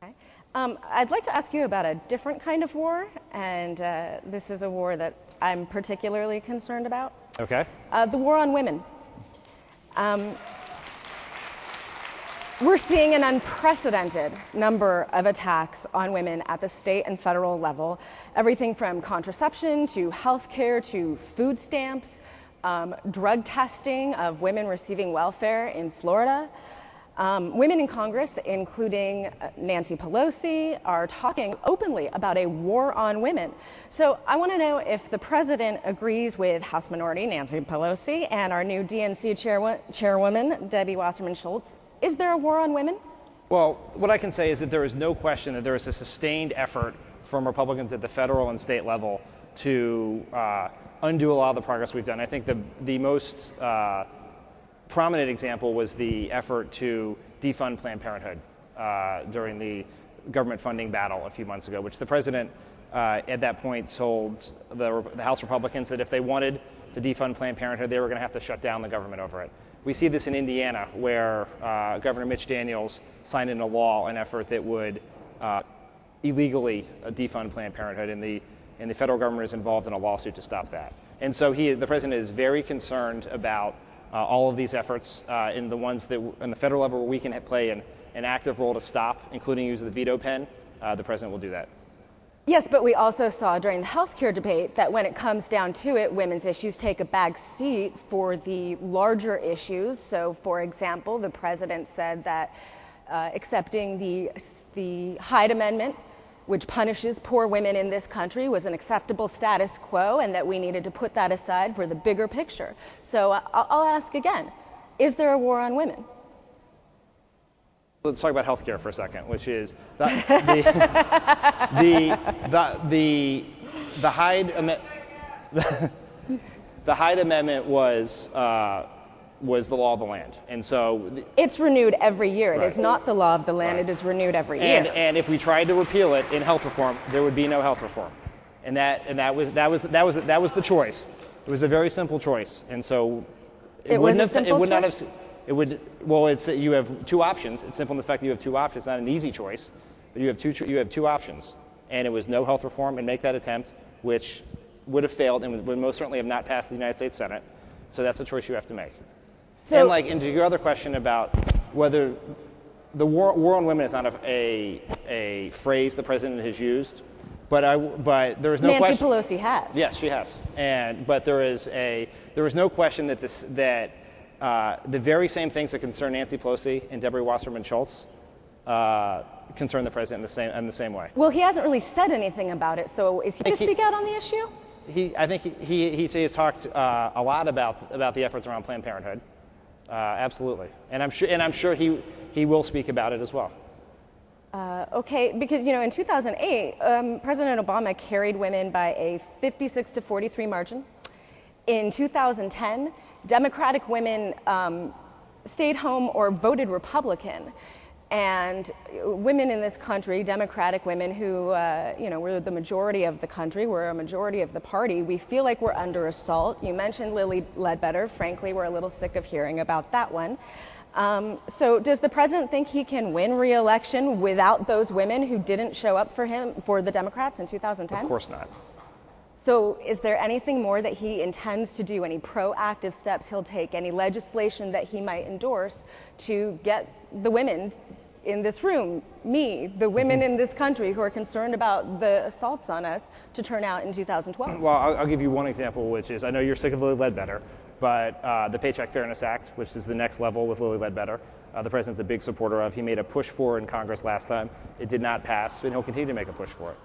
Okay. I'd like to ask you about a different kind of war, and this is a war that I'm particularly concerned about. Okay. The war on women. We're seeing an unprecedented number of attacks on women at the state and federal level. Everything from contraception to healthcare to food stamps, drug testing of women receiving welfare in Florida. Women in Congress, including Nancy Pelosi, are talking openly about a war on women. So I want to know if the president agrees with House Minority Nancy Pelosi and our new DNC chairwoman, Debbie Wasserman Schultz. Is there a war on women? Well, what I can say is that there is no question that there is a sustained effort from Republicans at the federal and state level to undo a lot of the progress we've done. I think the most prominent example was the effort to defund Planned Parenthood during the government funding battle a few months ago, which the president at that point told the House Republicans that if they wanted to defund Planned Parenthood, they were going to have to shut down the government over it. We see this in Indiana, where Governor Mitch Daniels signed into law an effort that would illegally defund Planned Parenthood, and the federal government is involved in a lawsuit to stop that. And so the president is very concerned about all of these efforts, in the ones that, on the federal level, where we can play an active role to stop, including use of the veto pen. The president will do that. Yes, but we also saw during the healthcare debate that when it comes down to it, women's issues take a back seat for the larger issues. So, for example, the president said that accepting the Hyde Amendment, which punishes poor women in this country, was an acceptable status quo, and that we needed to put that aside for the bigger picture. So I'll ask again, is there a war on women? Let's talk about healthcare for a second, which is the Hyde Amendment. The Hyde Amendment was the law of the land, and so it's renewed every year. It Right. is not the law of the land. Right. It is renewed every year. And if we tried to repeal it in health reform, there would be no health reform, and that was the choice. It was a very simple choice, and so It was a simple choice? It would. Well, you have two options. It's simple in the fact that you have two options. It's not an easy choice, but you have two options, and it was no health reform and make that attempt, which would have failed and would most certainly have not passed the United States Senate. So that's a choice you have to make. So, And to your other question about whether the war on women is not a phrase the president has used, but there is no Nancy question. Pelosi has. Yes, she has. But there is no question that the very same things that concern Nancy Pelosi and Debbie Wasserman Schultz concern the president in the same way. Well, he hasn't really said anything about it, so is he going to speak out on the issue? I think he has talked a lot about the efforts around Planned Parenthood. Absolutely, and I'm sure he will speak about it as well. Okay, because in 2008, President Obama carried women by a 56-43 margin. In 2010, Democratic women stayed home or voted Republican. And women in this country, Democratic women who, we're the majority of the country, we're a majority of the party, we feel like we're under assault. You mentioned Lilly Ledbetter. Frankly, we're a little sick of hearing about that one. So does the president think he can win re-election without those women who didn't show up for the Democrats in 2010? Of course not. So is there anything more that he intends to do, any proactive steps he'll take, any legislation that he might endorse to get the women in this room, me, the women in this country who are concerned about the assaults on us, to turn out in 2012? Well, I'll give you one example, which is, I know you're sick of Lilly Ledbetter, but the Paycheck Fairness Act, which is the next level with Lilly Ledbetter, the president's a big supporter of. He made a push for it in Congress last time. It did not pass, and he'll continue to make a push for it.